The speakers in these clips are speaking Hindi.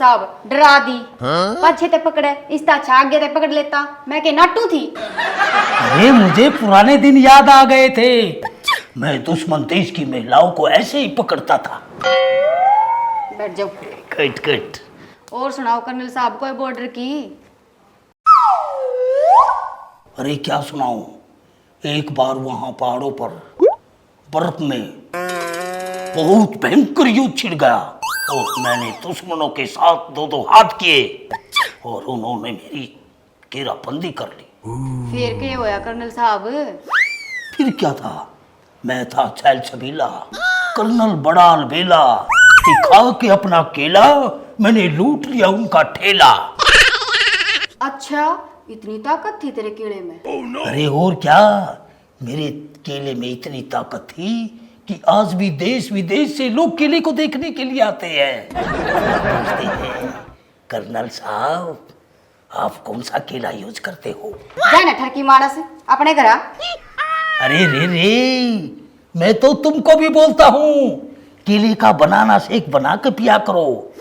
साहब डरा दी। पाछे तक पकड़े, इससे अच्छा आगे तक पकड़ लेता। मैं के नाटू थी। अरे मुझे पुराने दिन याद आ गए थे। मैं दुश्मन देश की महिलाओं को ऐसे ही पकड़ता था। बैठ जाओ। Cut cut. और सुनाओ कर्नल साहब, कोई बॉर्डर की? अरे क्या सुनाऊं। एक बार वहां पहाड़ों पर बर्फ में बहुत भयंकर युद्ध छिड़ गया और मैंने दुश्मनों के साथ दो दो हाथ किए और उन्होंने मेरी घेराबंदी कर ली। फिर क्या होया कर्नल साहब? फिर क्या था, मैं था छैल छबीला, कर्नल बड़ा अलबेला, दिखा के अपना केला मैंने लूट लिया उनका ठेला। अच्छा, इतनी ताकत थी तेरे कीड़े में? अरे और क्या, मेरे केले में इतनी ताकत थी कि आज भी देश विदेश से लोग केले को देखने के लिए आते हैं। पूछते हैं, कर्नल साहब आप कौन सा केला यूज करते हो? जाना ठरकी मारा से अपने घर आ। अरे रे, मैं तो तुमको भी बोलता हूँ, केले का बनाना शेक बना के पिया करो।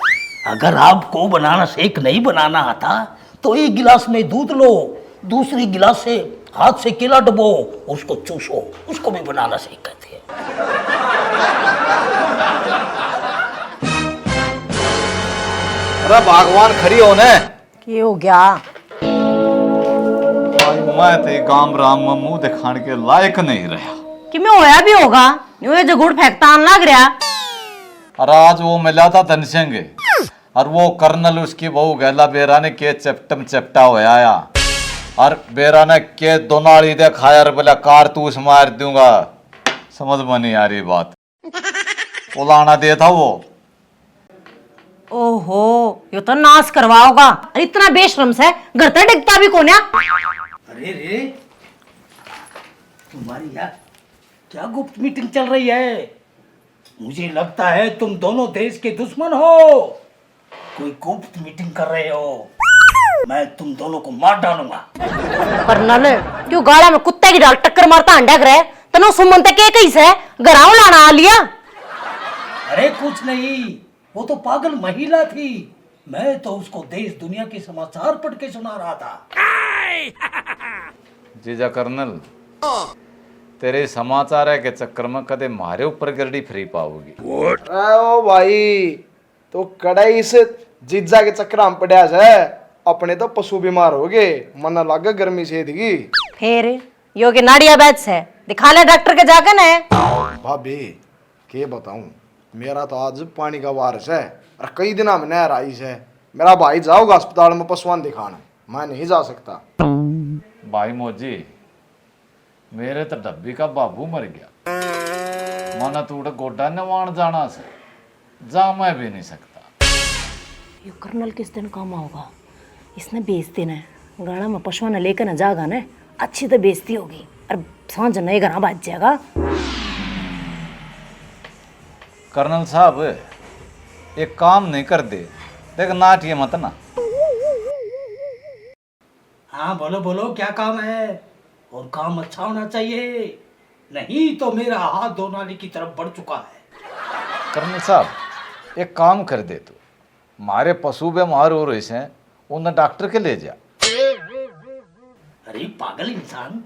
अगर आपको बनाना शेक नहीं बनाना आता तो एक गिलास में दूध लो, दूसरी गिलास से हाथ से केला डबो, उसको चूसो, उसको भी बनाना शेक कहते हैं। अरे भगवान खरी हो ने की हो गया? मैं ते गांव राम में मुंह दिखाने के लायक नहीं रहा। कि मैं होया भी होगा, न्यू ये जो गुड़ फेंकता आन लग रहा। और आज वो मिला था धनसिंह और वो कर्नल उसकी बहू गैला बेरा ने के चपटम चपटा होया आया और बेरा ने के दोनाली दे खाया और बोला कारतूस मार दूंगा। समझ में नहीं आ रही बात। उलाना दे था वो। ओहो, यो तो नाश करवाओगा। अरे इतना बेशरम से घर तक डिगता भी कोन्या। अरे रे, तुम्हारी यार क्या गुप्त मीटिंग चल रही है? मुझे लगता है तुम दोनों देश के दुश्मन हो। कोई गुप्त मीटिंग कर रहे हो। मैं तुम दोनों को मार डालूंगा। कर्नल क्यों गाड़ा में कुत्ते की डाल टक्कर मारता अंडा करे? तनो सुमन तक के कैसे घराव लाना आ लिया? अरे कुछ नहीं, वो तो पागल महिला थी। मैं तो उसको देश दुनिया के समाचार पढ़ के सुना रहा था। जीजा कर्नल, तेरे समाचार के चक्कर में कदे मारे ऊपर गरडी फ्री पाओगी। ओ भाई, तो कड़ाई से जीजा के चक्कर हम पड़ा है। अपने तो पशु बीमार हो गए, मन लगे गर्मी से दिगी। फिर यो के नाड़िया बैच है, दिखा ले डॉक्टर के जाके न। भाभी के बताऊं, मेरा तो आज पानी का वारिस है और कई दिन में नहर आई है। मेरा भाई जाओगा अस्पताल में पशुआन दिखाने, मैं नहीं जा सकता। भाई मोजी, मेरे तो डब्बी का बाबू मर गया। मना तूड़ गोडा नवान जाना से जा मैं भी नहीं सकता। यो कर्नल किस दिन काम होगा? इसने बेच देना है। गाड़ा में पशुओं ने लेकर न जागा न, अच्छी तो बेइज्जती होगी और सांझ नए घर बाज जाएगा। कर्नल साहब एक काम नहीं कर दे, देख नाटिए मत ना। हाँ बोलो बोलो, क्या काम है? और काम अच्छा होना चाहिए, नहीं तो मेरा हाथ दो नाली की तरफ बढ़ चुका है। कर्नल साहब एक काम कर दे, तू मारे पशु बीमार हो रहे हैं, उन्हें डॉक्टर के ले जा। अरे पागल इंसान,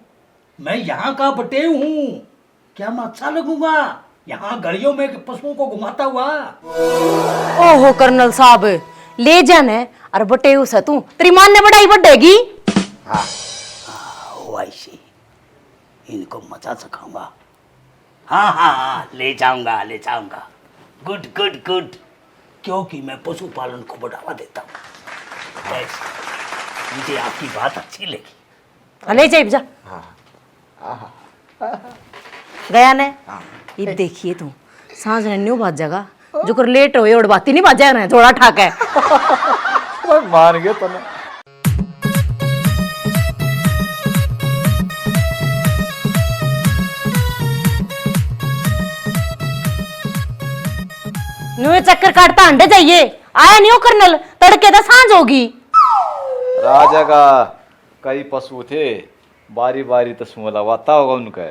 मैं यहाँ का बटे हूँ, क्या मैं अच्छा लगूंगा यहाँ गलियों में पशुओं को घुमाता हुआ? ओहो कर्नल साहब, ले जाने और बटे उस तू तेरी मान ने बढ़ाई बढ़ेगी। हाँ वैसे इनको मजा सिखाऊंगा। हाँ हाँ हाँ, ले जाऊंगा ले जाऊंगा। गुड गुड गुड, क्योंकि मैं पशुपालन को बढ़ावा देता हूँ। मुझे आपकी बात अच्छी लगी। ले जाइए जा। गया ने ये देखिए तू सांझ ने न्यू बाज जाएगा, जो कर लेट हो और बाती नहीं बाज जाएगा थोड़ा ठाक है। मान गए तने। न्यू चक्कर काटता अंडे जाइए, आया नहीं हो कर्नल, तड़के तो सांझ होगी। राजा का कई पशु थे, बारी बारी तो सुन लगाता होगा उनका।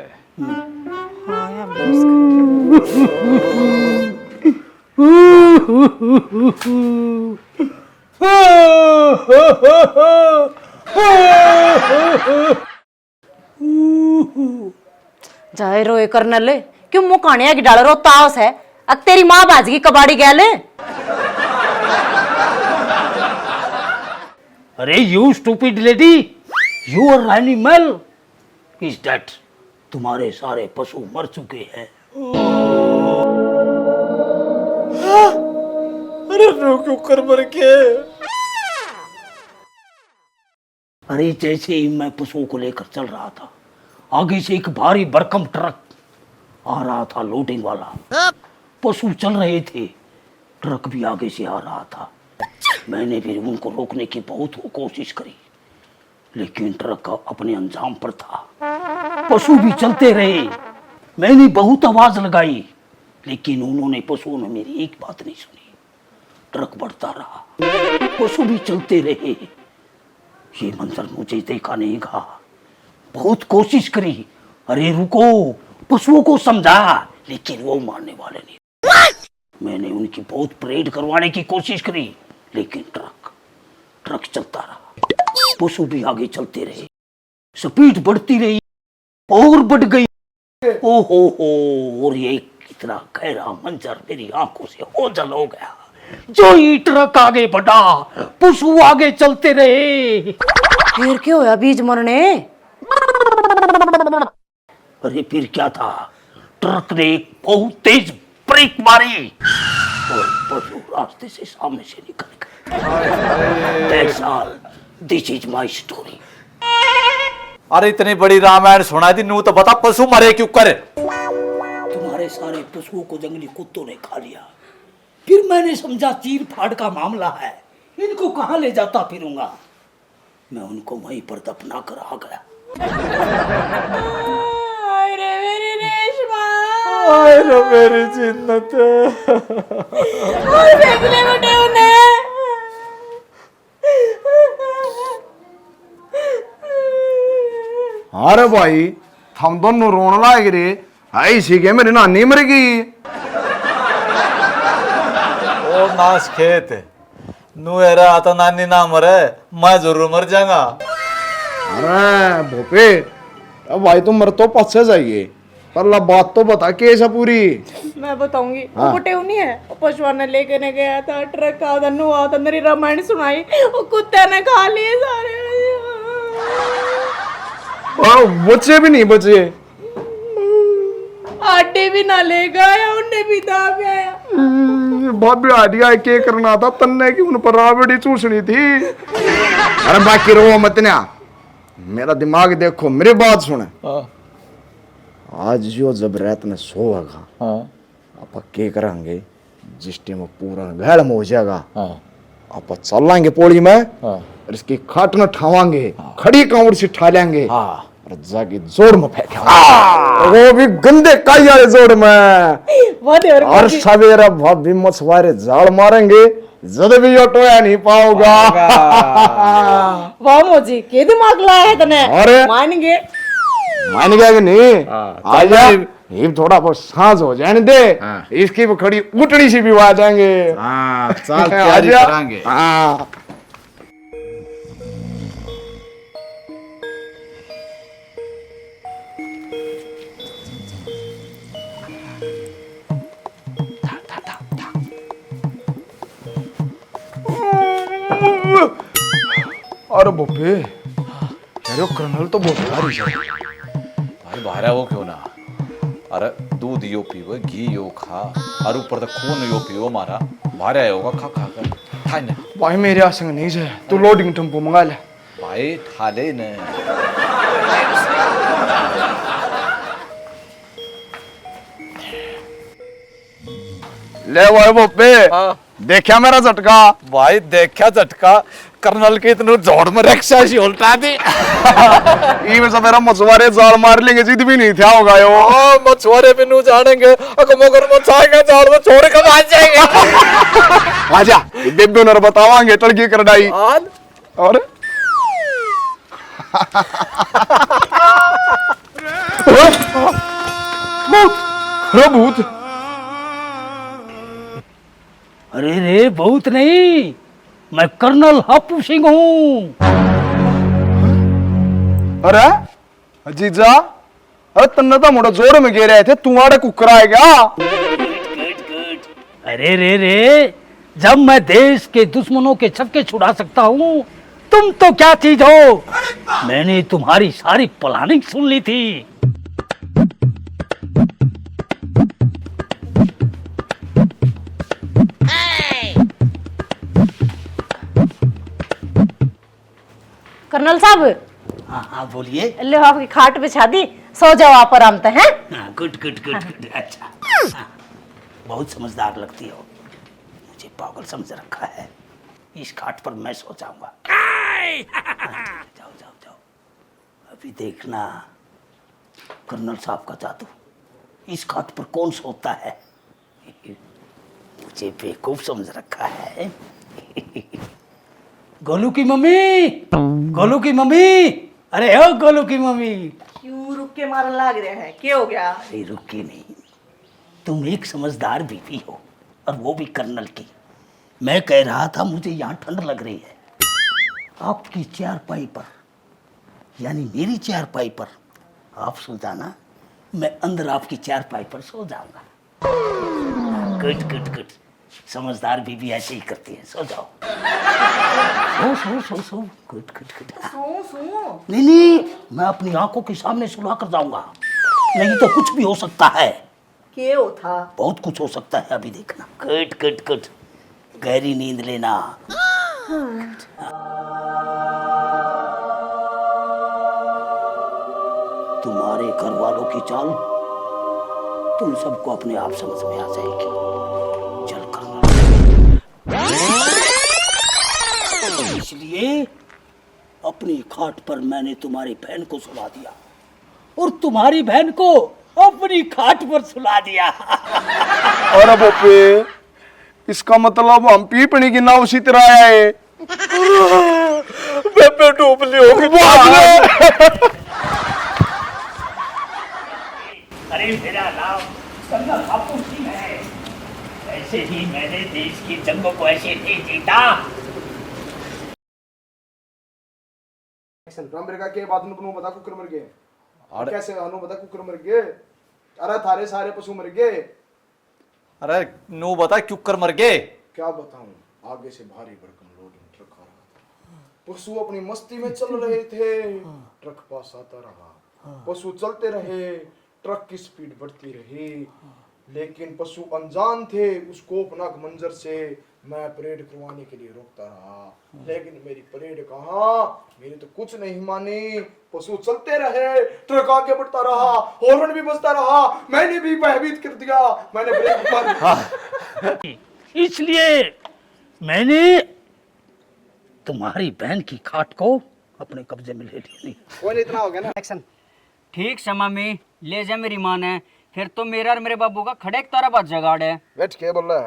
जाए रोए कर्नल क्यों मुंह कानिया की डाल रो तावस है अब तेरी माँ बाज की कबाड़ी गैल अरे you stupid lady, your animal is dead. तुम्हारे सारे पशु मर चुके हैं। अरे क्यों कर मर के? अरे जैसे ही मैं पशुओं को लेकर चल रहा था, आगे से एक भारी भरकम ट्रक आ रहा था लोडिंग वाला। पशु चल रहे थे, ट्रक भी आगे से आ रहा था। मैंने फिर उनको रोकने की बहुत कोशिश करी, लेकिन ट्रक अपने अंजाम पर था। पशु भी चलते रहे। मैंने बहुत आवाज लगाई, लेकिन उन्होंने पशुओं ने मेरी एक बात नहीं सुनी। ट्रक बढ़ता रहा, पशु भी चलते रहे। ये मंजर मुझे देखा नहीं गया। बहुत कोशिश करी, अरे रुको, पशुओं को समझा, लेकिन वो मानने वाले नहीं। मैंने उनकी बहुत परेड करवाने की कोशिश करी, लेकिन ट्रक चलता रहा। पशु भी आगे चलते रहे, स्पीड बढ़ती रही और बढ़ गई। ओहो हो, और ये कितना गहरा मंजर मेरी आंखों से ओझल हो गया। जो ही ट्रक आगे बढ़ा, पशु आगे चलते रहे। फिर क्यों होया बीज मरने? अरे फिर क्या था, ट्रक ने एक बहुत तेज ब्रेक मारी और पशु रास्ते से सामने से निकल गए। That's all. This is my story. अरे इतनी बड़ी रामायण सुना दी नू, तो बता पशु मरे क्यों करे? तुम्हारे सारे पशुओं को जंगली कुत्तों ने खा लिया। फिर मैंने समझा चीर फाड़ का मामला है, इनको कहां ले जाता फिरूंगा। मैं उनको वहीं पर दफना कर आ गया। अरे मेरी रेशमा, अरे मेरी जिन्नत। और फेंकने बटे उन्हें। अरे भाई हम दोनों रोने लाग रे, ऐसी के मेरी नानी मर गई। ओ नाश खेत नू एरा तो नानी ना मरे, मैं जरूर मर जाऊंगा। अरे भोपे, अब भाई तुम मर तो पछे जाइए, पर बात तो बता कैसा पूरी। मैं बताऊंगी। हाँ। वो टेव नहीं है, वो पशुआ ने लेके ने गया था, ट्रक का उधर नु आता, मेरी रामायण सुनाई, वो कुत्ते ने खा लिए सारे। और बच्चे भी नहीं बचे। आटे भी ना ले गया, उन्हें भी दाब आया। भाभी आइडिया के करना था तन्ने की, उन पर रावड़ी चूसनी थी। अरे बाकी रो मत ना, मेरा दिमाग देखो, मेरी बात सुने। आज जो जब रात में सोएगा, आप क्या करेंगे, जिस टाइम पूरा घर में हो जाएगा, आप चलेंगे पौड़ी में और इसकी खाट में ठावांगे, खड़ी कांवड़ से ठा लेंगे और जाके जोड़ में फेंकेंगे, वो भी गंदे काई वाले जोड़ में। और सवेरा भाभी मछुआरे जाल मारेंगे, जद भी यो टोया नहीं पाओगा। वाह मोजी, के दिमाग लाया है तने? अरे मान गया कि नहीं? आजा, ये थोड़ा बहुत सांझ हो जाने दे, इसकी भी खड़ी उटड़ी सी भी आ जाएंगे। चल तैयारी करेंगे। अरे बप्पे, अरे कर्नल तो बहुत भारी है भाई। बाहर वो क्यों ना, अरे दूध यो पीवो, घी यो खा, और ऊपर तक खून यो पीवो, मारा बाहर आया होगा खा खा कर था ने। भाई मेरे आसंग नहीं जाए, तू लोडिंग टेम्पो मंगा ले। भाई ठा ले ने। ले भाई बप्पे, देखा मेरा झटका? भाई देखा झटका, कर्नल के इतने जोड़ में रक्षा सी उल्टा दी। ये में मेरा मछुआरे जाल मार लेंगे, जिद भी नहीं था होगा यो। मछुआरे पे नू जानेंगे, अगर मगर मछाएगा जाल में छोड़ के भाग जाएंगे। आजा, बेबे नर बतावांगे टड़की कर डाई। और भूत, अरे रे बहुत नहीं, मैं कर्नल हापू सिंह हूँ। अरे जीजा, अरे तन्ने तो मोड़ा जोर में गे रहे थे, तुम्हारे कुकर आएगा। अरे रे रे, जब मैं देश के दुश्मनों के छक्के छुड़ा सकता हूँ, तुम तो क्या चीज हो। मैंने तुम्हारी सारी प्लानिंग सुन ली थी। कर्नल साहब, हाँ हाँ बोलिए। लो आपकी खाट बिछा दी, सो जाओ आप आराम से। हैं? हाँ, गुड गुड गुड गुड, अच्छा। हाँ, बहुत समझदार लगती हो, मुझे पागल समझ रखा है। इस खाट पर मैं सो जाऊंगा। जाओ जाओ जाओ, अभी देखना कर्नल साहब का जादू। इस खाट पर कौन सोता है, मुझे बेवकूफ समझ रखा है। गोलू की मम्मी, गोलू की मम्मी, अरे हो गोलू की मम्मी। क्यों रुक के मारन लाग रहे हैं, क्या हो गया? अरे रुकी नहीं, तुम एक समझदार बीवी हो, और वो भी कर्नल की। मैं कह रहा था मुझे यहाँ ठंड लग रही है, आपकी चारपाई पर, यानी मेरी चारपाई पर आप सो जाना, मैं अंदर आपकी चारपाई पर सो जाऊंगा। गुड गुड गुड, समझदार बीवी ऐसे ही करती है। सो जाओ, सो सो सो सो, गुड गुड गुड। नहीं नहीं, मैं अपनी आंखों के सामने सुला कर जाऊंगा, नहीं तो कुछ भी हो सकता है। क्या हो था? बहुत कुछ हो सकता है, अभी देखना। गुड गुड गुड, गहरी नींद लेना। तुम्हारे घर वालों की चाल तुम सबको अपने आप समझ में आ जाएगी। चल करना, इसलिए अपनी खाट पर मैंने तुम्हारी बहन को सुला दिया, और तुम्हारी बहन को अपनी खाट पर सुला दिया। अरे बापे, इसका मतलब हम पीपनी की नाव उसी तरह आए। बेबे डूब लियो। अरे मेरा नाम कर्नल बापू सिंह है, ऐसे ही मैंने देश की जंगों को ऐसे नहीं जीता। अमेरिका के बाद नु बता कुकर मर गए। कैसे अनु बता कुकर मर गए? अरे थारे सारे पशु मर गए। अरे नो बता क्यों कर मर गए? क्या बताऊं, आगे से भारी भरकम लोडिंग ट्रक आ रहा था। पशु अपनी मस्ती में चल रहे थे, ट्रक पास आता रहा। पशु चलते रहे, ट्रक की स्पीड बढ़ती रही, लेकिन पशु अनजान थे उस कोपनाक मंजर से। मैं परेड करवाने के लिए रोकता रहा, लेकिन मेरी परेड कहाँ, मेरी तो कुछ नहीं मानी। पशु चलते रहे, ट्रक आगे बढ़ता रहा, हॉर्न भी बजता रहा, मैंने भी भयभीत कर दिया। मैंने ब्रेक मारी। इसलिए मैंने तुम्हारी बहन की खाट को अपने कब्जे में ले लिया। कौन इतना हो गया ना एक्शन। ठीक है मम्मी, ले जा मेरी माँ ने, फिर तो मेरा और मेरे बाबू का खड़े एक तारा बात जगाड़ है। बैठ के बोल रहा है।